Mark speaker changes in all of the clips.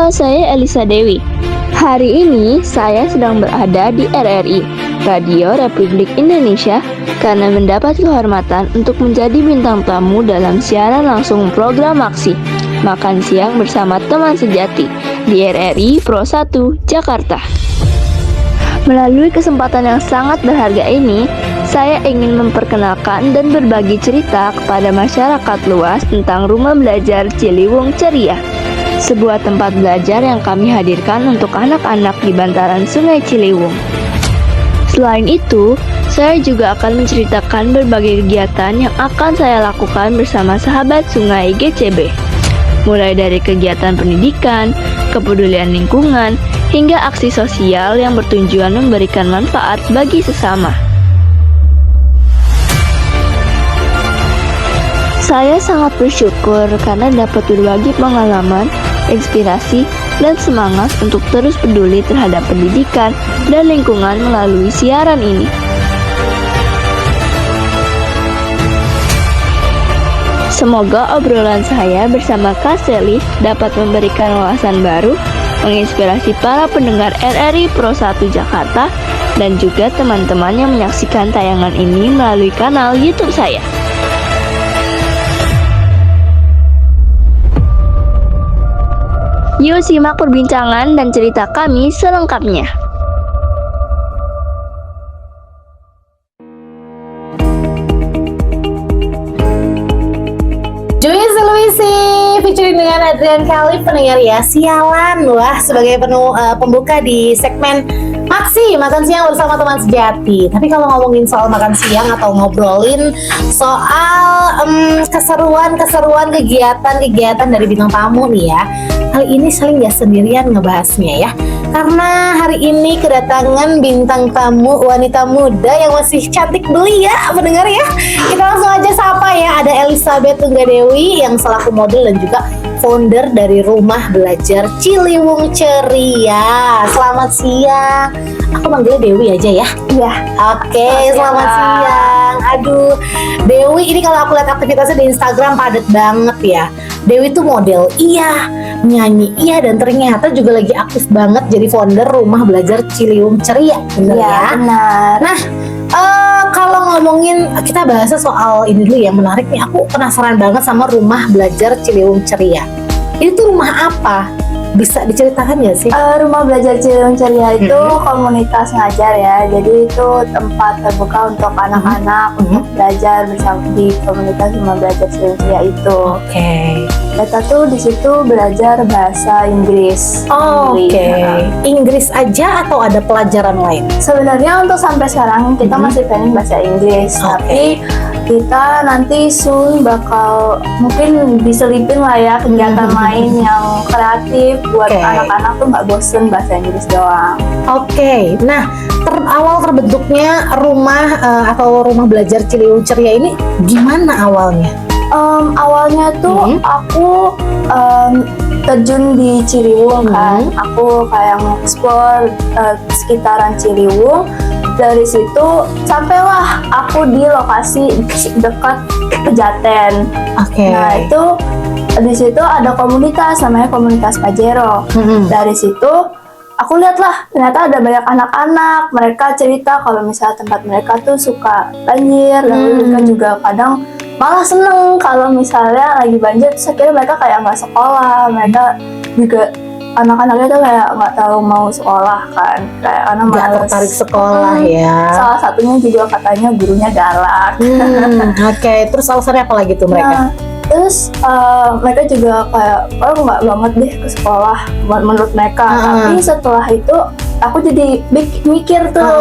Speaker 1: Nama saya Elisa Dewi. Hari ini saya sedang berada di RRI, Radio Republik Indonesia, karena mendapat kehormatan untuk menjadi bintang tamu dalam siaran langsung program Maksi, Makan Siang Bersama Teman Sejati, di RRI Pro 1, Jakarta. Melalui kesempatan yang sangat berharga ini, saya ingin memperkenalkan dan berbagi cerita kepada masyarakat luas tentang Rumah Belajar Ciliwung Ceria, sebuah tempat belajar yang kami hadirkan untuk anak-anak di bantaran Sungai Ciliwung. Selain itu, saya juga akan menceritakan berbagai kegiatan yang akan saya lakukan bersama sahabat Sungai GCB, mulai dari kegiatan pendidikan, kepedulian lingkungan, hingga aksi sosial yang bertujuan memberikan manfaat bagi sesama. Saya sangat bersyukur karena dapat berbagi pengalaman, inspirasi, dan semangat untuk terus peduli terhadap pendidikan dan lingkungan melalui siaran ini. Semoga obrolan saya bersama Kak Selly dapat memberikan wawasan baru, menginspirasi para pendengar RRI Pro 1 Jakarta, dan juga teman-teman yang menyaksikan tayangan ini melalui kanal YouTube saya. Yuk simak perbincangan dan cerita kami selengkapnya.
Speaker 2: Featuring dengan Adrian Khalif, pendengar ya. Sialan, wah, sebagai pembuka di segmen Maksi, Makan Siang Bersama Teman Sejati. Tapi kalau ngomongin soal makan siang atau ngobrolin soal keseruan kegiatan dari bintang tamu nih ya, kali ini Sally nggak sendirian ngebahasnya ya, karena hari ini kedatangan bintang tamu wanita muda yang masih cantik belia, pendengar ya. Kita langsung aja sapa ya, ada Elizabeth Tunggadewi yang selaku model dan juga founder dari Rumah Belajar Ciliwung Ceria. Selamat siang. Aku manggilnya Dewi aja ya. Iya. Oke, selamat siang. Aduh, Dewi ini kalau aku lihat aktivitasnya di Instagram padat banget ya. Dewi tuh model, iya, nyanyi, iya, dan ternyata juga lagi aktif banget jadi founder Rumah Belajar Ciliwung Ceria. Bener ya?
Speaker 3: Benar.
Speaker 2: Nah, kalau ngomongin, kita bahasnya soal ini dulu yang menarik nih. Aku penasaran banget sama Rumah Belajar Ciliwung Ceria. Ini tuh rumah apa? Bisa diceritakan nggak sih?
Speaker 3: Rumah Belajar Ciliwung Ceria itu komunitas ngajar ya. Jadi itu tempat terbuka untuk anak-anak untuk belajar bersama di komunitas Rumah Belajar Ciliwung Ceria itu.
Speaker 2: Oke.
Speaker 3: Kita tuh di situ belajar bahasa Inggris.
Speaker 2: Oke. Inggris aja atau ada pelajaran lain?
Speaker 3: Sebenarnya untuk sampai sekarang kita masih planning bahasa Inggris, tapi kita nanti soon bakal mungkin diselipin lah ya kegiatan lain yang kreatif buat anak-anak tuh nggak bosen bahasa Inggris doang.
Speaker 2: Oke. Nah, awal terbentuknya atau Rumah Belajar Ciliwung Ceria ini gimana awalnya?
Speaker 3: Awalnya tuh aku terjun di Ciliwung kan, aku kayak explore sekitaran Ciliwung. Dari situ sampailah aku di lokasi dekat Pejaten.
Speaker 2: Oke.
Speaker 3: Nah itu di situ ada komunitas namanya komunitas Pajero. Dari situ aku lihatlah ternyata ada banyak anak-anak, mereka cerita kalau misalnya tempat mereka tuh suka banjir, lalu mereka juga kadang malah seneng kalau misalnya lagi banjir, terus akhirnya mereka kayak nggak sekolah, mereka juga anak-anaknya tuh kayak nggak tahu mau sekolah kan, kayak karena
Speaker 2: nggak tertarik sekolah ya.
Speaker 3: Salah satunya juga katanya gurunya galak.
Speaker 2: Oke, terus alasannya apa lagi tuh mereka?
Speaker 3: Nah, terus mereka juga kayak nggak banget deh ke sekolah menurut mereka. Tapi setelah itu aku jadi mikir tuh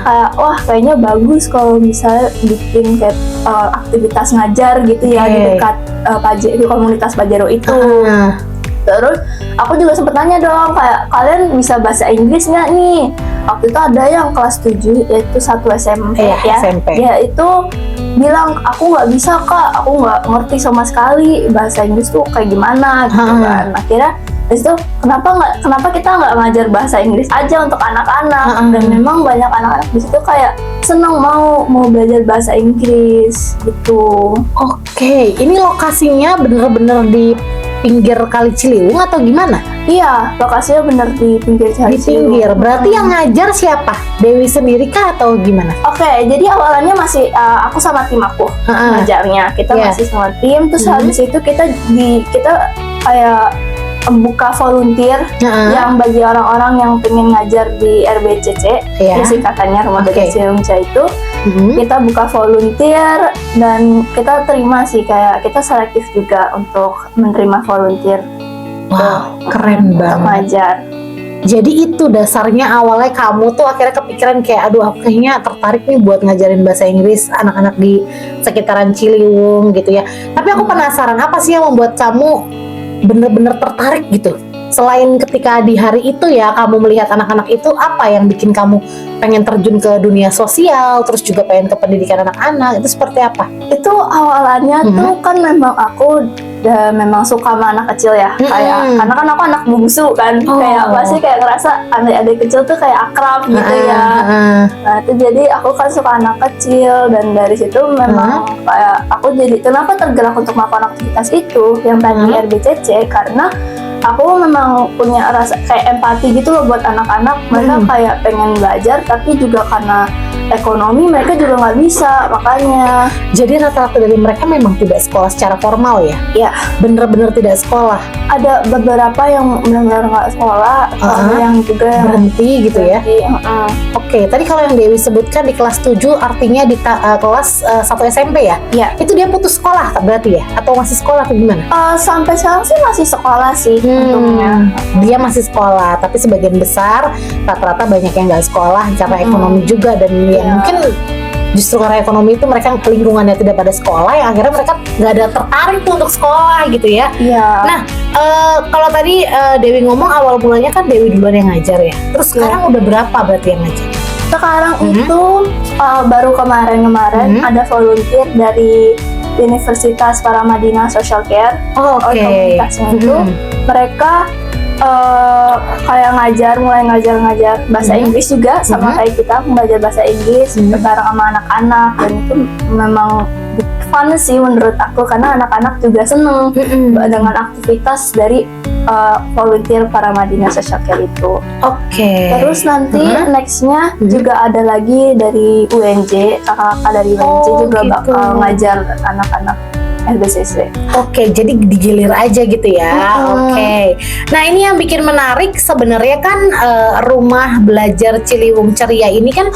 Speaker 3: kayak wah kayaknya bagus kalau misalnya bikin kayak aktivitas ngajar gitu ya di dekat di komunitas Pajero itu. Terus aku juga sempet nanya dong kayak kalian bisa bahasa Inggris nggak nih? Waktu itu ada yang kelas 7 yaitu satu SMP ya.
Speaker 2: SMP.
Speaker 3: Dia itu bilang aku nggak bisa kak, aku nggak ngerti sama sekali bahasa Inggris tuh kayak gimana gitu kan. Akhirnya itu kenapa kita nggak ngajar bahasa Inggris aja untuk anak-anak, dan memang banyak anak-anak di situ kayak seneng mau belajar bahasa Inggris gitu.
Speaker 2: Oke, ini lokasinya bener-bener di pinggir Kali Ciliwung atau gimana?
Speaker 3: Iya, lokasinya bener di pinggir Kali
Speaker 2: Di pinggir.
Speaker 3: Ciliwung.
Speaker 2: Berarti yang ngajar siapa? Dewi sendiri kah atau gimana?
Speaker 3: Oke, jadi awalannya masih aku sama tim aku ngajarnya. Kita
Speaker 2: Iya.
Speaker 3: masih sama tim. Terus habis itu kita kayak buka volunteer yang bagi orang-orang yang pengen ngajar di RBCC,
Speaker 2: Iya.
Speaker 3: singkatannya Rumah Belajar Ciliwung itu. Kita buka volunteer dan kita terima sih, kayak kita selektif juga untuk menerima volunteer.
Speaker 2: Wow, keren
Speaker 3: untuk
Speaker 2: banget.
Speaker 3: ngajar.
Speaker 2: Jadi itu dasarnya awalnya kamu tuh akhirnya kepikiran kayak aduh aku kayaknya tertarik nih buat ngajarin bahasa Inggris anak-anak di sekitaran Ciliwung gitu ya. Tapi aku penasaran apa sih yang membuat kamu bener-bener tertarik gitu? Selain ketika di hari itu ya kamu melihat anak-anak itu, apa yang bikin kamu pengen terjun ke dunia sosial, terus juga pengen ke pendidikan anak-anak, itu seperti apa?
Speaker 3: Itu awalannya tuh kan memang aku memang suka sama anak kecil ya, kayak karena kan aku anak bungsu kan, kayak pasti kayak ngerasa adik-adik kecil tuh kayak akrab gitu ya. Nah itu jadi aku kan suka anak kecil dan dari situ memang kayak aku jadi kenapa tergerak untuk melakukan aktivitas itu yang tadi RBCC, karena aku memang punya rasa kayak empati gitu loh buat anak-anak. Mereka kayak pengen belajar tapi juga karena ekonomi mereka juga nggak bisa, makanya.
Speaker 2: Jadi rata-rata dari mereka memang tidak sekolah secara formal ya?
Speaker 3: Ya,
Speaker 2: Bener-bener tidak sekolah?
Speaker 3: ada beberapa yang benar-benar nggak sekolah, ada yang juga yang
Speaker 2: berhenti gitu ya? Oke, tadi kalau yang Dewi sebutkan di kelas 7 artinya di kelas 1 SMP ya?
Speaker 3: Iya.
Speaker 2: Itu dia putus sekolah berarti ya? Atau masih sekolah atau gimana?
Speaker 3: Sampai sekarang sih masih sekolah sih untungnya.
Speaker 2: Dia masih sekolah, tapi sebagian besar rata-rata banyak yang nggak sekolah karena ekonomi juga, dan ya mungkin justru karena ekonomi itu mereka lingkungannya tidak pada sekolah, yang akhirnya mereka nggak ada tertarik tuh untuk sekolah gitu ya.
Speaker 3: Iya.
Speaker 2: Nah, kalau tadi Dewi ngomong awal mulanya kan Dewi duluan yang ngajar ya. Terus sekarang udah berapa berarti yang ngajar?
Speaker 3: Sekarang itu baru kemarin ada volunteer dari Universitas Paramadina Social Care. Komunitasnya itu mereka kayak mulai ngajar bahasa Inggris juga sama kayak kita belajar bahasa Inggris bareng sama anak-anak, dan itu memang fun sih menurut aku karena anak-anak juga seneng dengan aktivitas dari volunteer Paramadina Social Care itu. Terus nanti nextnya juga ada lagi dari UNJ, kakak-kakak dari UNJ juga bakal ngajar anak-anak RBCC.
Speaker 2: Jadi digilir aja gitu ya. Nah ini yang bikin menarik sebenarnya kan, Rumah Belajar Ciliwung Ceria ini kan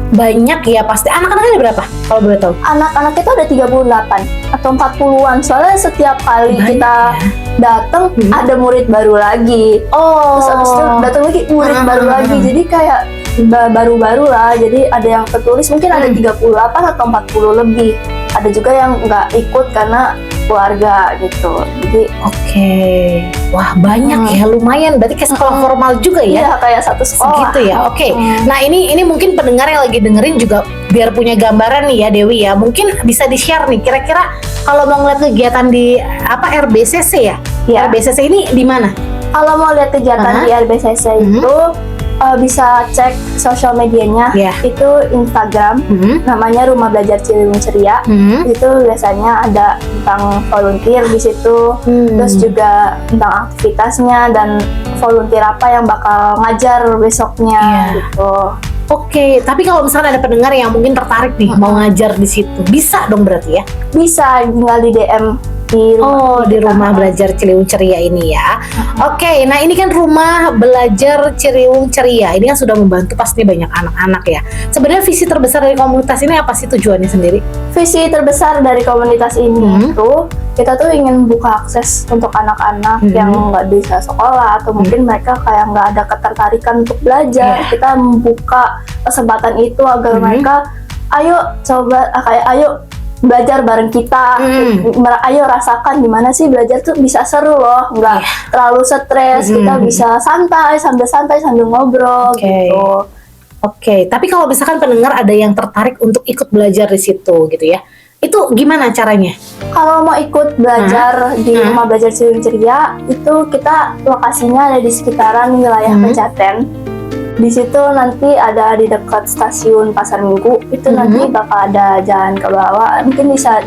Speaker 2: banyak ya pasti. Anak-anaknya ada berapa kalau boleh tahu?
Speaker 3: Anak-anak itu ada 38 atau 40-an. Soalnya setiap kali kita datang ada murid baru lagi. Terus abis itu datang lagi murid baru lagi. Jadi kayak baru-baru lah. Jadi ada yang tertulis mungkin ada 38 atau 40 lebih. Ada juga yang nggak ikut karena keluarga gitu. Jadi
Speaker 2: wah banyak ya, lumayan. Berarti kayak sekolah formal juga ya?
Speaker 3: Iya, kayak satu sekolah.
Speaker 2: Segitu ya. Nah ini mungkin pendengar yang lagi dengerin juga biar punya gambaran nih ya Dewi ya. Mungkin bisa di-share nih kira-kira kalau mau ngeliat kegiatan di RBCC ya? RBCC ini di mana?
Speaker 3: Kalau mau lihat kegiatan di RBCC itu bisa cek sosial medianya, itu Instagram, namanya Rumah Belajar Ciliwung Ceria. Itu biasanya ada tentang volunteer di situ, terus juga tentang aktivitasnya dan volunteer apa yang bakal ngajar besoknya gitu.
Speaker 2: Tapi kalau misalnya ada pendengar yang mungkin tertarik nih mau ngajar di situ, bisa dong berarti ya?
Speaker 3: Bisa, tinggal di DM
Speaker 2: di Rumah Belajar Ciliwung Ceria ini ya. Nah ini kan Rumah Belajar Ciliwung Ceria ini kan sudah membantu pasti banyak anak-anak ya. Sebenarnya visi terbesar dari komunitas ini apa sih tujuannya sendiri?
Speaker 3: Visi terbesar dari komunitas ini itu kita tuh ingin buka akses untuk anak-anak yang nggak bisa sekolah atau mungkin mereka kayak nggak ada ketertarikan untuk belajar. Kita membuka kesempatan itu agar mereka ayo belajar bareng kita, ayo rasakan gimana sih belajar tuh bisa seru loh, nggak terlalu stres, kita bisa santai sambil ngobrol gitu.
Speaker 2: Tapi kalau misalkan pendengar ada yang tertarik untuk ikut belajar di situ gitu ya, itu gimana caranya?
Speaker 3: Kalau mau ikut belajar di Rumah Belajar Ciliwung Ceria, itu kita lokasinya ada di sekitaran wilayah Pejaten. Di situ nanti ada di dekat stasiun Pasar Minggu itu nanti bakal ada jalan ke bawah. Mungkin bisa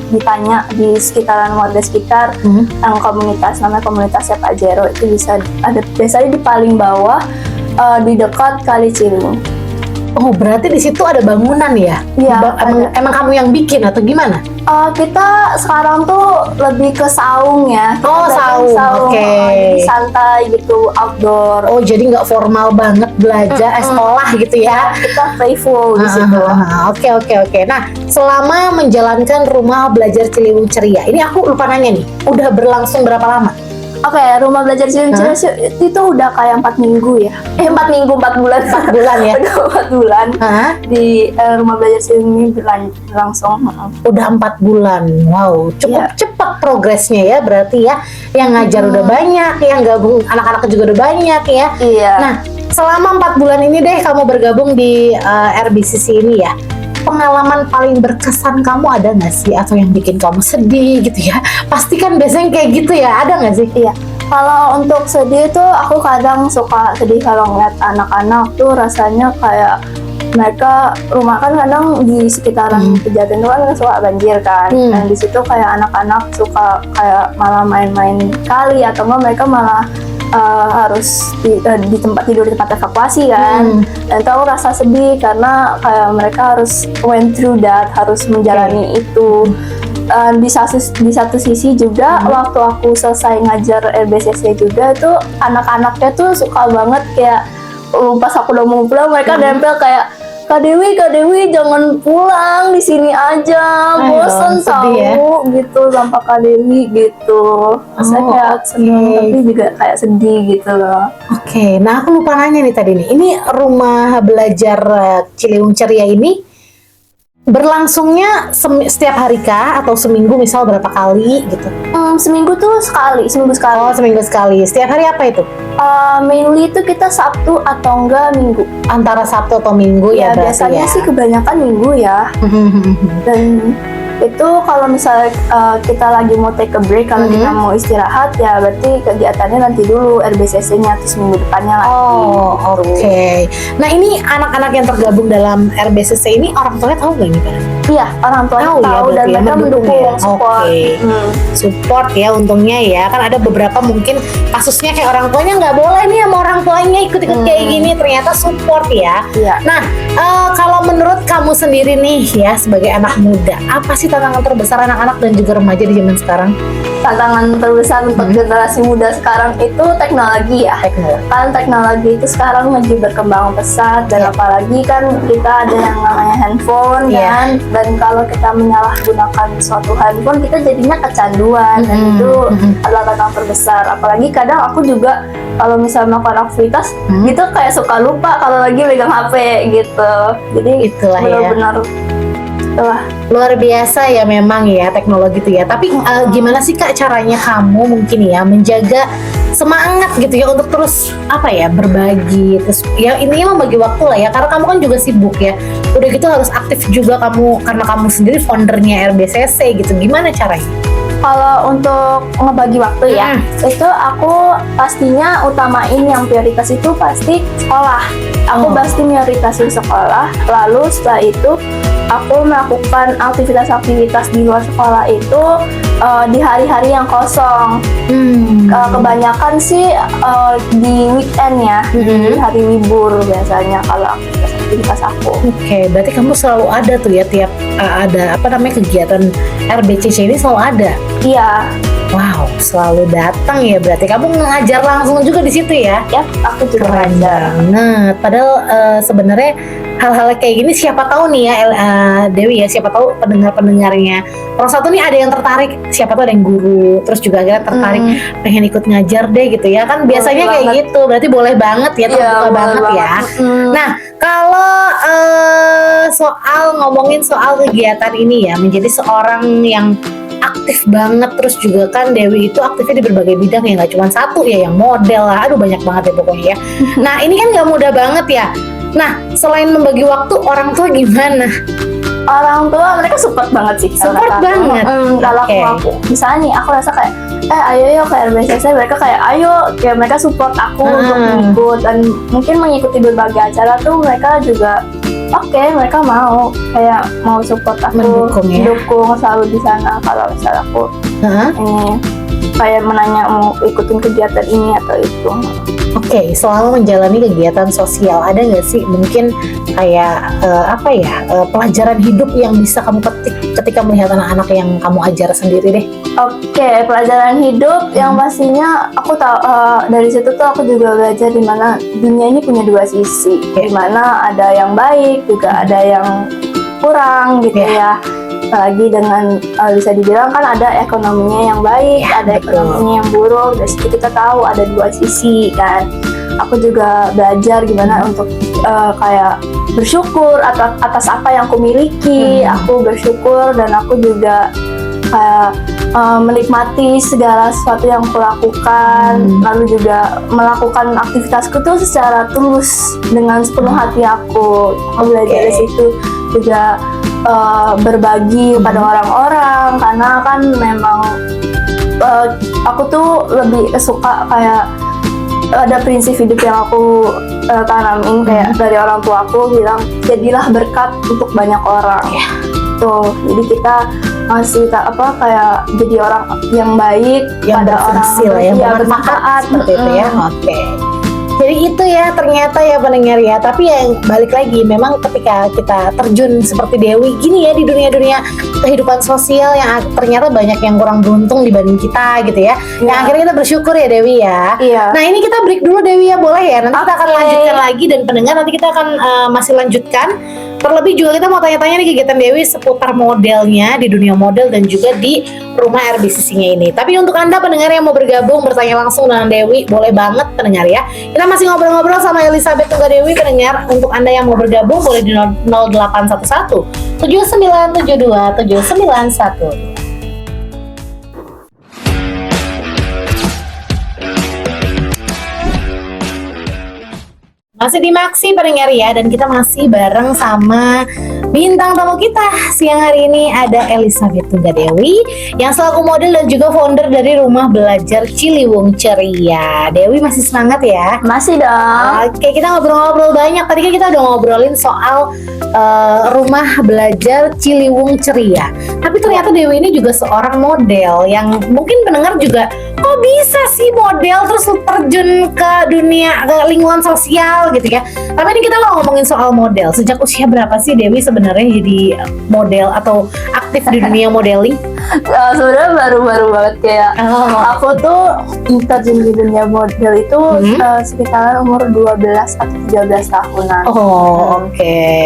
Speaker 3: ditanya di sekitaran warga sekitar yang komunitas, namanya komunitasnya Pak Jero, itu bisa ada biasanya di paling bawah di dekat Kali Ciliwung.
Speaker 2: Oh, berarti di situ ada bangunan ya?
Speaker 3: Iya.
Speaker 2: Emang kamu yang bikin atau gimana?
Speaker 3: Kita sekarang tuh lebih ke saung ya.
Speaker 2: Oh, saung. Oke.
Speaker 3: Jadi santai gitu, outdoor.
Speaker 2: Oh, jadi nggak formal banget belajar sekolah gitu ya?
Speaker 3: Kita playful di situ.
Speaker 2: Oke. Nah, selama menjalankan Rumah Belajar Ciliwung Ceria, ini aku lupa nanya nih, udah berlangsung berapa lama?
Speaker 3: Oke, Rumah Belajar Ciliwung Ceria itu udah kayak 4 minggu ya. 4 bulan. 4 bulan ya? Udah 4 bulan. Di Rumah Belajar Ciliwung ini berlangsung.
Speaker 2: Udah 4 bulan. Wow, cukup cepat progresnya ya berarti ya. Yang ngajar udah banyak, yang gabung anak-anak juga udah banyak ya.
Speaker 3: Iya.
Speaker 2: Nah, selama 4 bulan ini deh kamu bergabung di RBCC ini ya. Pengalaman paling berkesan kamu ada nggak sih, atau yang bikin kamu sedih gitu ya? Pasti kan biasanya kayak gitu ya, ada nggak sih?
Speaker 3: Iya. Kalau untuk sedih tuh aku kadang suka sedih kalau ngeliat anak-anak tuh rasanya kayak mereka rumah kan kadang di sekitaran Pejaten itu kan suka banjir kan. Dan di situ kayak anak-anak suka kayak malah main-main kali, atau mereka malah harus di tempat tidur, di tempat evakuasi kan. Dan itu aku rasa sedih karena kayak mereka harus went through that, harus menjalani itu. Di satu sisi juga waktu aku selesai ngajar RBCC juga tuh anak-anaknya tuh suka banget kayak pas aku udah mau pulang mereka nempel kayak Kak Dewi jangan pulang, di sini aja, bosan tahu ya? Gitu sama Kak Dewi gitu. Saya kayak seneng tapi juga kayak sedih gitu loh.
Speaker 2: Oke, nah aku lupa nanya nih tadi nih. Ini Rumah Belajar Ciliwung Ceria ini berlangsungnya setiap hari kah, atau seminggu misal berapa kali gitu?
Speaker 3: Seminggu sekali.
Speaker 2: Oh, seminggu sekali. Setiap hari apa itu?
Speaker 3: Mainly itu kita Sabtu atau enggak Minggu.
Speaker 2: Antara Sabtu atau Minggu ya berarti
Speaker 3: biasanya
Speaker 2: ya?
Speaker 3: sih kebanyakan Minggu ya. Dan itu kalau misalnya kita lagi mau take a break, kalau kita mau istirahat ya berarti kegiatannya nanti dulu RBCC-nya, terus minggu depannya lagi.
Speaker 2: Oh, oke. Nah, ini anak-anak yang tergabung dalam RBCC ini orang tuanya tahu nggak nih Kak?
Speaker 3: Iya, orang tuanya tahu
Speaker 2: ya,
Speaker 3: dan mereka mendukung,
Speaker 2: ya?
Speaker 3: support.
Speaker 2: Support ya, untungnya ya. Kan ada beberapa mungkin kasusnya kayak orang tuanya nggak boleh nih sama orang tuanya ikut-ikut kayak gini, ternyata support ya.
Speaker 3: Iya.
Speaker 2: Nah, kalau menurut kamu sendiri nih ya sebagai anak muda, apa sih tantangan terbesar anak-anak dan juga remaja di zaman sekarang?
Speaker 3: Tantangan terbesar untuk generasi muda sekarang itu teknologi ya. Kan teknologi itu sekarang lagi berkembang pesat, dan apalagi kan kita ada yang namanya handphone kan, dan kalau kita menyalahgunakan suatu handphone kita jadinya kecanduan, dan itu adalah tantangan terbesar. Apalagi kadang aku juga kalau misalnya melakukan aktivitas gitu kayak suka lupa kalau lagi megang HP gitu. Jadi
Speaker 2: itulah
Speaker 3: benar-benar
Speaker 2: luar biasa ya memang ya teknologi itu ya. Tapi gimana sih Kak caranya kamu mungkin ya menjaga semangat gitu ya untuk terus berbagi, terus ya intinya membagi waktu lah ya, karena kamu kan juga sibuk ya. Udah gitu harus aktif juga kamu karena kamu sendiri foundernya RBCC gitu. Gimana caranya?
Speaker 3: Kalau untuk ngebagi waktu ya, itu aku pastinya utamain yang prioritas itu pasti sekolah. Aku pasti prioritasin sekolah. Lalu setelah itu aku melakukan aktivitas-aktivitas di luar sekolah itu di hari-hari yang kosong. Kebanyakan sih di weekend ya, di hari libur biasanya kalau aktivitas aku. Oke,
Speaker 2: berarti kamu selalu ada tuh ya tiap ada kegiatan RBCC ini selalu ada.
Speaker 3: Iya.
Speaker 2: Wow, selalu datang ya berarti. Kamu ngajar langsung juga di situ ya?
Speaker 3: Ya, aku juga
Speaker 2: keren banget. Padahal sebenarnya hal-hal kayak gini siapa tahu nih ya Dewi ya, siapa tahu pendengar-pendengarnya orang satu nih ada yang tertarik, siapa tahu ada yang guru, terus juga akhirnya tertarik pengen ikut ngajar deh gitu ya. Kan biasanya kayak gitu, berarti boleh banget ya, terbuka banget ya. Nah, kalau ngomongin soal kegiatan ini ya, menjadi seorang yang aktif banget, terus juga kan Dewi itu aktifnya di berbagai bidang ya, nggak cuma satu ya, yang model lah, aduh banyak banget ya pokoknya ya. Nah ini kan nggak mudah banget ya. Nah selain membagi waktu, orang tua gimana?
Speaker 3: orang tua mereka support banget sih.
Speaker 2: Support banget.
Speaker 3: Kalau aku misalnya nih aku rasa kayak ayo yuk ke RBCC, mereka kayak ayo, kayak mereka support aku untuk ikut, dan mungkin mengikuti berbagai acara tuh mereka juga mereka mau kayak mau support aku, mendukung selalu di sana kalau misalnya aku ini kayak menanya mau ikutin kegiatan ini atau itu.
Speaker 2: Selama menjalani kegiatan sosial, ada nggak sih mungkin kayak pelajaran hidup yang bisa kamu petik ketika melihat anak-anak yang kamu ajar sendiri deh?
Speaker 3: Pelajaran hidup yang pastinya aku tahu dari situ tuh aku juga belajar di mana dunia ini punya dua sisi, di mana ada yang baik juga ada yang kurang gitu ya. Apalagi dengan bisa dibilang kan ada ekonominya yang baik, ada ekonominya yang buruk. Dari situ kita tahu ada dua sisi kan. Aku juga belajar gimana untuk kayak bersyukur atas apa yang aku miliki. Aku bersyukur dan aku juga kayak menikmati segala sesuatu yang aku lakukan, lalu juga melakukan aktivitasku tuh secara tulus dengan sepenuh hati aku. Aku belajar dari situ juga berbagi pada orang-orang, karena kan memang aku tuh lebih suka kayak ada prinsip hidup yang aku tanamin kayak dari orang tua aku bilang jadilah berkat untuk banyak orang. Tuh, jadi kita masih kayak jadi orang yang baik
Speaker 2: yang
Speaker 3: pada orang
Speaker 2: yang
Speaker 3: bermanfaat
Speaker 2: seperti itu ya. Jadi itu ya ternyata ya pendengar ya. Tapi yang balik lagi memang ketika kita terjun seperti Dewi gini ya di dunia-dunia kehidupan sosial yang ternyata banyak yang kurang beruntung dibanding kita gitu ya. Yang akhirnya kita bersyukur ya Dewi ya. Nah ini kita break dulu Dewi ya, boleh ya? Nanti kita akan lanjutkan lagi, dan pendengar nanti kita akan masih lanjutkan. Terlebih juga kita mau tanya-tanya nih kegiatan Dewi seputar modelnya di dunia model dan juga di rumah RBCC-nya ini. Tapi untuk Anda pendengar yang mau bergabung bertanya langsung dengan Dewi, boleh banget pendengar ya. Kita masih ngobrol-ngobrol sama Elizabeth Tunggadewi pendengar. Untuk Anda yang mau bergabung boleh di 0811 7972 791. Masih di Maksi pendengar ya, dan kita masih bareng sama bintang tamu kita siang hari ini, ada Elizabeth Tunggadewi yang selaku model dan juga founder dari Rumah Belajar Ciliwung Ceria. Dewi masih semangat ya?
Speaker 3: Masih dong.
Speaker 2: Oke, kita ngobrol-ngobrol banyak. Tadi kan kita udah ngobrolin soal Rumah Belajar Ciliwung Ceria. Tapi ternyata Dewi ini juga seorang model yang mungkin pendengar juga kok bisa sih model terus terjun ke dunia ke lingkungan sosial gitu ya. Tapi ini kita ngomongin soal model. Sejak usia berapa sih Dewi sebenarnya jadi model atau aktif di dunia modeling?
Speaker 3: Sebenarnya baru-baru banget kayak aku tuh terjun di dunia model itu sekitar umur 12 atau 13 tahunan.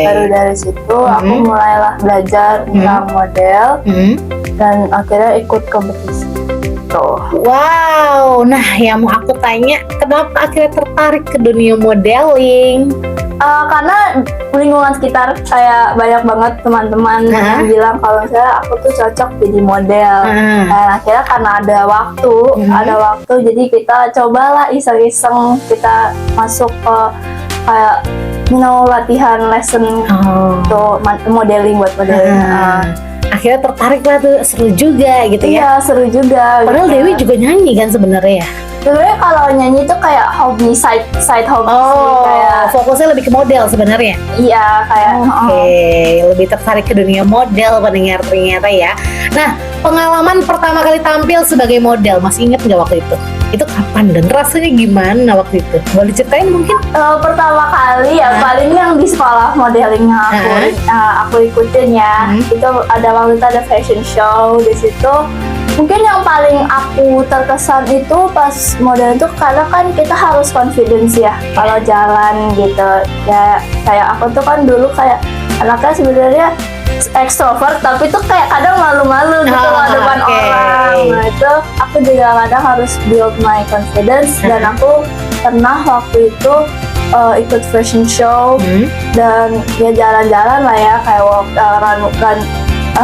Speaker 3: Baru dari situ aku mulailah belajar tentang model dan akhirnya ikut kompetisi.
Speaker 2: Wow, nah yang mau aku tanya, kenapa akhirnya tertarik ke dunia modeling?
Speaker 3: Karena lingkungan sekitar kayak banyak banget teman-teman yang bilang kalau misalnya aku tuh cocok jadi model. Dan akhirnya karena ada waktu, jadi kita cobalah iseng-iseng kita masuk ke kayak latihan lesson untuk modeling buat modeling.
Speaker 2: Akhirnya tertarik lah tuh, seru juga gitu ya.
Speaker 3: Iya, seru juga.
Speaker 2: Padahal
Speaker 3: gitu.
Speaker 2: Dewi juga nyanyi kan sebenarnya.
Speaker 3: Sebenarnya kalau nyanyi itu kayak hobi, side hobi sih, kayak
Speaker 2: fokusnya lebih ke model sebenarnya.
Speaker 3: Iya, kayak
Speaker 2: lebih tertarik ke dunia model pendengar ternyata ya. Nah, pengalaman pertama kali tampil sebagai model, masih ingat nggak waktu itu? Itu kapan dan rasanya gimana waktu itu? Boleh ceritain mungkin?
Speaker 3: Pertama kali ya paling yang di sekolah modeling aku ikutin ya. Itu waktu itu ada fashion show di situ. Mungkin yang paling aku terkesan itu pas model itu karena kan kita harus confidence ya kalau jalan gitu. Ya kayak aku tuh kan dulu kayak anaknya sebenarnya extrovert tapi tuh kayak kadang malu-malu gitu depan orang. Nah itu aku juga kadang harus build my confidence dan aku pernah waktu itu ikut fashion show dan ya jalan-jalan lah ya kayak run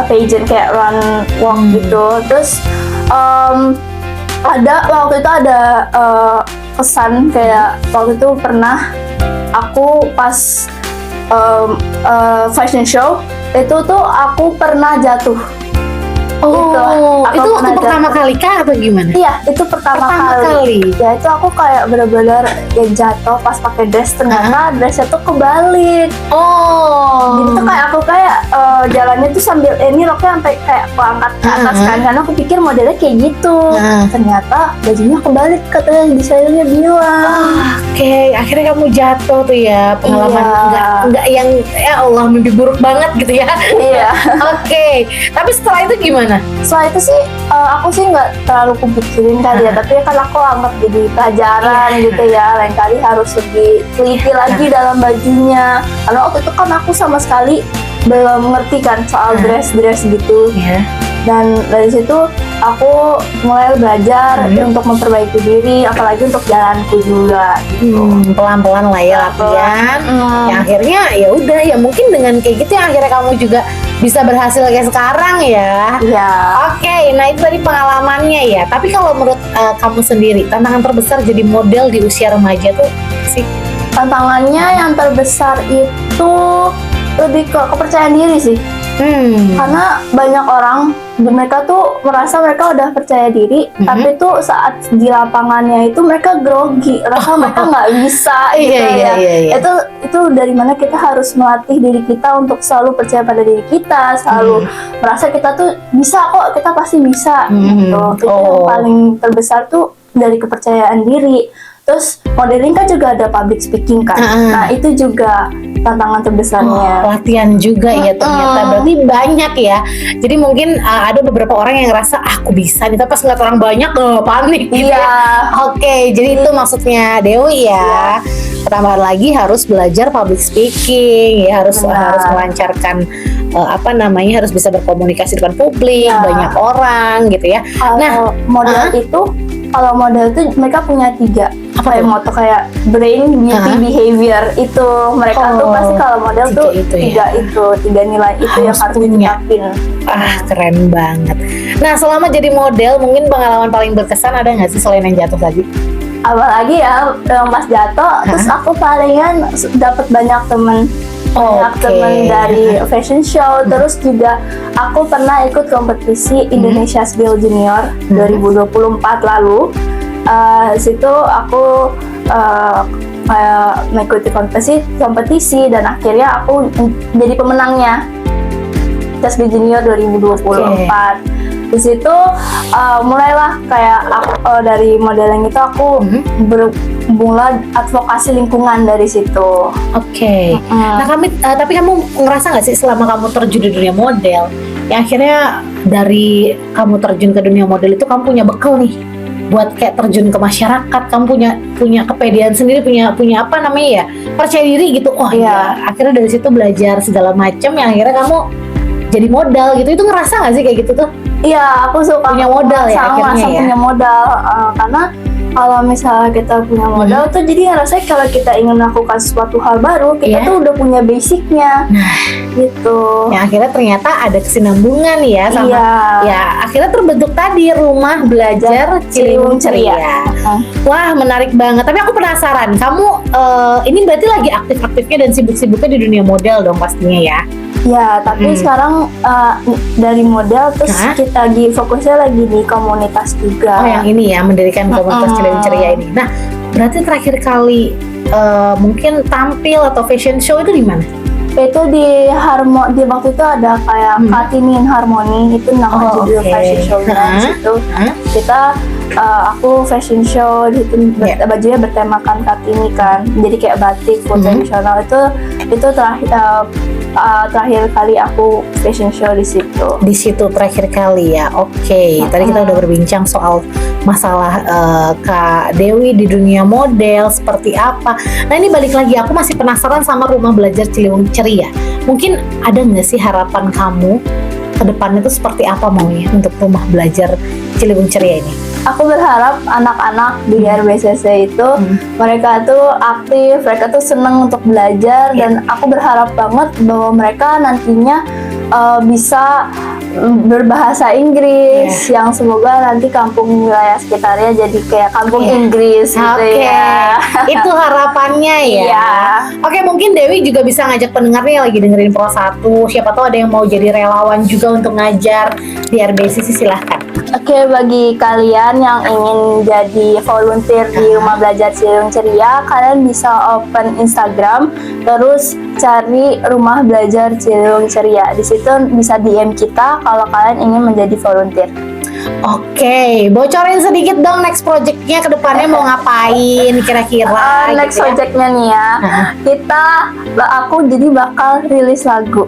Speaker 3: pageant kayak run walk gitu. Terus waktu itu ada kesan kayak waktu itu pernah aku pas fashion show Itu tuh aku pernah jatuh.
Speaker 2: Oh,
Speaker 3: Aku
Speaker 2: itu waktu
Speaker 3: pernah
Speaker 2: pertama
Speaker 3: jatuh.
Speaker 2: kali kah atau gimana?
Speaker 3: Iya, itu pertama
Speaker 2: Pertama kali.
Speaker 3: Ya itu aku kayak bener-bener ya jatuh pas pakai dress, ternyata dressnya tuh kebalik.
Speaker 2: Oh.
Speaker 3: Jadi tuh kayak aku jalannya tuh sambil ini roknya sampai kayak aku angkat ke atas kan, karena aku pikir modelnya kayak gitu. Ternyata bajunya kebalik, katanya desainernya bilang.
Speaker 2: Oke, akhirnya kamu jatuh tuh ya, pengalaman
Speaker 3: Iya.
Speaker 2: nggak yang ya Allah mimpi buruk banget gitu ya.
Speaker 3: Iya.
Speaker 2: Oke, tapi setelah itu gimana?
Speaker 3: Setelah itu sih aku sih nggak terlalu kepikirin kali ya, tapi kan aku anggap jadi pelajaran gitu ya. Lain kali harus lebih teliti lagi dalam bajunya, karena waktu itu kan aku sama sekali belum mengerti kan soal dress gitu.
Speaker 2: Ya.
Speaker 3: Dan dari situ aku mulai belajar untuk memperbaiki diri, apalagi untuk jalanku juga gitu.
Speaker 2: Pelan-pelan lah ya latihan. Ya akhirnya ya udah ya mungkin dengan kayak gitu yang akhirnya kamu juga bisa berhasil kayak sekarang ya.
Speaker 3: Iya.
Speaker 2: Oke, nah itu tadi pengalamannya ya. Tapi kalau menurut kamu sendiri, tantangan terbesar jadi model di usia remaja tuh sih?
Speaker 3: Tantangannya yang terbesar itu lebih ke kepercayaan diri sih. Karena banyak orang, mereka tuh merasa mereka udah percaya diri, tapi tuh saat di lapangannya itu mereka grogi, rasa mereka nggak bisa gitu ya. Itu dari mana kita harus melatih diri kita untuk selalu percaya pada diri kita, selalu merasa kita tuh bisa kok, kita pasti bisa gitu. Itu yang paling terbesar tuh dari kepercayaan diri. Terus modeling kan juga ada public speaking kan. Nah itu juga tantangan terbesarnya.
Speaker 2: Latihan juga ya ternyata. Berarti banyak ya. Jadi mungkin ada beberapa orang yang ngerasa aku bisa nih, tapi pas ngeliat orang banyak panik gitu ya. Oke, jadi itu maksudnya Dewi ya. Pertambahan lagi harus belajar public speaking ya, harus melancarkan harus bisa berkomunikasi dengan publik, banyak orang gitu ya.
Speaker 3: Kalau model itu mereka punya 3 kayak moto kayak brain, beauty, behavior. Itu mereka tuh pasti kalau model tuh tiga nilai itu yang harus ditetapin.
Speaker 2: Keren banget. Nah selama jadi model mungkin pengalaman paling berkesan ada nggak sih selain yang jatuh tadi?
Speaker 3: Apalagi ya yang pas jatuh, terus aku palingan dapat banyak temen. Teman dari fashion show. Terus juga aku pernah ikut kompetisi Indonesia's Girl Junior 2024 lalu. Situ aku kayak mengikuti kompetisi dan akhirnya aku jadi pemenangnya Indonesia's Girl Junior 2024. Di situ mulailah kayak dari modeling itu aku bermula advokasi lingkungan dari situ.
Speaker 2: Nah tapi kamu ngerasa nggak sih selama kamu terjun di dunia model, ya akhirnya dari kamu terjun ke dunia model itu kamu punya bekal nih buat kayak terjun ke masyarakat, kamu punya kepedean sendiri, punya apa namanya ya, percaya diri gitu. Akhirnya dari situ belajar segala macam yang akhirnya kamu jadi modal gitu. Itu ngerasa nggak sih kayak gitu tuh?
Speaker 3: Iya, aku suka
Speaker 2: punya modal ya akhirnya ya.
Speaker 3: Punya modal karena kalau misalnya kita punya modal tuh jadi rasanya kalau kita ingin melakukan sesuatu hal baru, kita tuh udah punya basicnya. Gitu.
Speaker 2: Yang akhirnya ternyata ada kesinambungan ya sama ya akhirnya terbentuk tadi Rumah Belajar Ciliwung Ceria. Wah, menarik banget. Tapi aku penasaran, kamu ini berarti lagi aktif-aktifnya dan sibuk-sibuknya di dunia model dong pastinya ya?
Speaker 3: Ya, tapi sekarang dari model terus kita lagi fokusnya lagi di komunitas juga.
Speaker 2: Yang ini ya, mendirikan komunitas Ciliwung Ceria ini. Nah, berarti terakhir kali mungkin tampil atau fashion show itu di mana?
Speaker 3: Itu di waktu itu ada kayak Kartini Harmony, itu nama judul fashion show-nya. Situ kita aku fashion show gitu, bajunya bertemakan Kartini kan, jadi kayak batik full tradisional. Itu terakhir kali aku fashion show di situ. Di situ
Speaker 2: terakhir kali ya. Tadi kita udah berbincang soal masalah Kak Dewi di dunia model seperti apa. Nah ini balik lagi, aku masih penasaran sama Rumah Belajar Ciliwung Ceria. Mungkin ada nggak sih harapan kamu ke depannya itu seperti apa maunya untuk Rumah Belajar Ciliwung Ceria ini?
Speaker 3: Aku berharap anak-anak di RBCC itu mereka tuh aktif, mereka tuh seneng untuk belajar, dan aku berharap banget bahwa mereka nantinya bisa berbahasa Inggris yang semoga nanti kampung wilayah sekitarnya jadi kayak kampung Inggris gitu ya.
Speaker 2: Itu harapannya ya.
Speaker 3: Iya.
Speaker 2: Oke, mungkin Dewi juga bisa ngajak pendengarnya yang lagi dengerin Pro 1. Siapa tahu ada yang mau jadi relawan juga untuk ngajar di RBCC, silahkan.
Speaker 3: Oke, bagi kalian yang ingin jadi volunteer di Rumah Belajar Ciliwung Ceria, kalian bisa open Instagram, terus cari Rumah Belajar Ciliwung Ceria. Di situ bisa DM kita kalau kalian ingin menjadi volunteer.
Speaker 2: Oke, bocorin sedikit dong next projectnya ke depannya mau ngapain kira-kira
Speaker 3: Next
Speaker 2: gitu ya.
Speaker 3: projectnya nih ya, aku jadi bakal rilis lagu.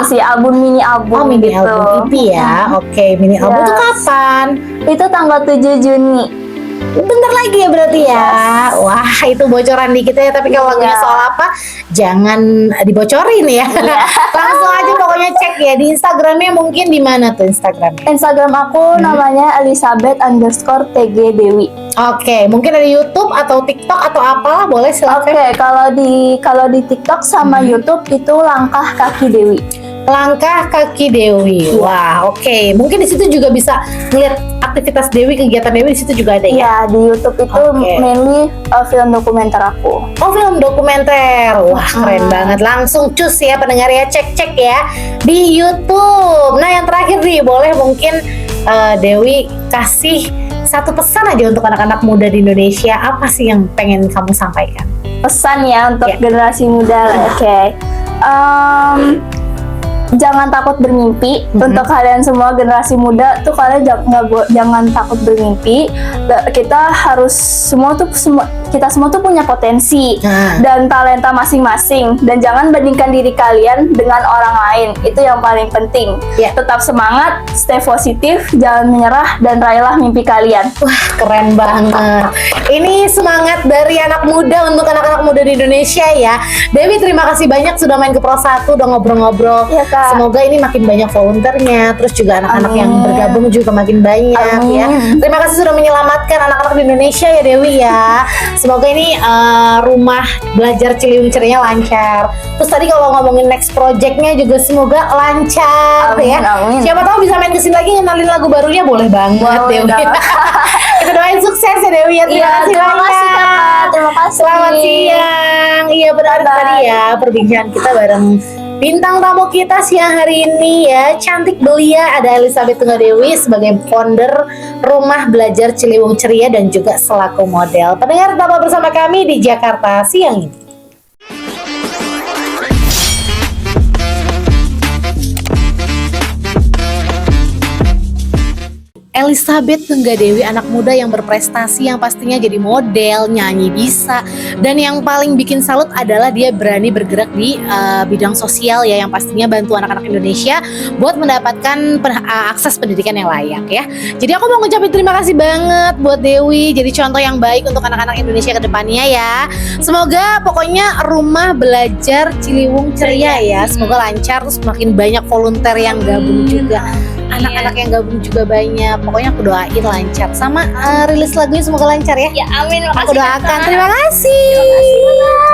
Speaker 3: Album mini album.
Speaker 2: Oh, mini
Speaker 3: gitu.
Speaker 2: album EP ya. Oke, mini album itu
Speaker 3: Yes.
Speaker 2: kapan?
Speaker 3: Itu tanggal 7 Juni.
Speaker 2: Bentar lagi ya berarti ya. Wah, itu bocoran dikit ya. Tapi kalau lagunya
Speaker 3: Iya.
Speaker 2: soal apa, jangan dibocorin ya. Langsung aja pokoknya cek ya di Instagramnya. Mungkin di mana tuh Instagramnya?
Speaker 3: Instagram aku namanya Elizabeth_TG Dewi.
Speaker 2: Oke, mungkin ada YouTube atau TikTok atau apalah, boleh silakan.
Speaker 3: Oke, kalau di TikTok sama YouTube itu Langkah Kaki Dewi.
Speaker 2: Langkah Kaki Dewi. Wah, oke. Mungkin di situ juga bisa ngeliat aktivitas Dewi, kegiatan Dewi di situ juga ada ya.
Speaker 3: Ya, di YouTube itu mainly film dokumenter aku.
Speaker 2: Oh, film dokumenter. Wah, keren banget. Langsung cus ya pendengar ya, cek-cek ya di YouTube. Nah, yang terakhir nih, boleh mungkin Dewi kasih satu pesan aja untuk anak-anak muda di Indonesia. Apa sih yang pengen kamu sampaikan?
Speaker 3: Pesan ya untuk
Speaker 2: Ya.
Speaker 3: generasi muda. Oke. Jangan takut bermimpi. Untuk kalian semua generasi muda tuh, kalian jangan takut bermimpi. Kita semua tuh punya potensi dan talenta masing-masing, dan jangan bandingkan diri kalian dengan orang lain. Itu yang paling penting. Tetap semangat, stay positif, jangan menyerah, dan raihlah mimpi kalian.
Speaker 2: Wah, keren banget. Ini semangat dari anak muda untuk anak-anak muda di Indonesia ya. Dewi, terima kasih banyak sudah main ke Pro 1, udah ngobrol-ngobrol.
Speaker 3: Iya, Kak.
Speaker 2: Semoga ini makin banyak volunteernya, terus juga anak-anak yang bergabung juga makin banyak ya. Terima kasih sudah menyelamatkan anak-anak di Indonesia ya Dewi ya. Semoga ini Rumah Belajar Ciliwung Ceria lancar. Terus tadi kalau ngomongin next projectnya juga semoga lancar ya. Siapa tahu bisa main kesini lagi ngenalin lagu barunya, boleh banget Dewi. Kita doain sukses ya Dewi ya.
Speaker 3: Terima kasih Kakak. Terima kasih.
Speaker 2: Selamat siang. Iya, benar tadi ya perbincangan kita bareng bintang tamu kita siang hari ini ya, cantik belia, ada Elizabeth Tunggadewi sebagai founder Rumah Belajar Ciliwung Ceria dan juga selaku model. Pendengar, tetap bersama kami di Jakarta siang ini. Elizabeth Tunggadewi, anak muda yang berprestasi, yang pastinya jadi model, nyanyi bisa, dan yang paling bikin salut adalah dia berani bergerak di bidang sosial ya, yang pastinya bantu anak-anak Indonesia buat mendapatkan akses pendidikan yang layak ya. Jadi aku mau ngucapin terima kasih banget buat Dewi, jadi contoh yang baik untuk anak-anak Indonesia ke depannya ya. Semoga pokoknya Rumah Belajar Ciliwung Ceria ya, semoga lancar, terus makin banyak volunteer yang gabung juga. Anak-anak yang gabung juga banyak. Pokoknya aku doain lancar. Sama rilis lagunya semoga lancar ya.
Speaker 3: Ya, amin.
Speaker 2: Aku doakan. Terima kasih.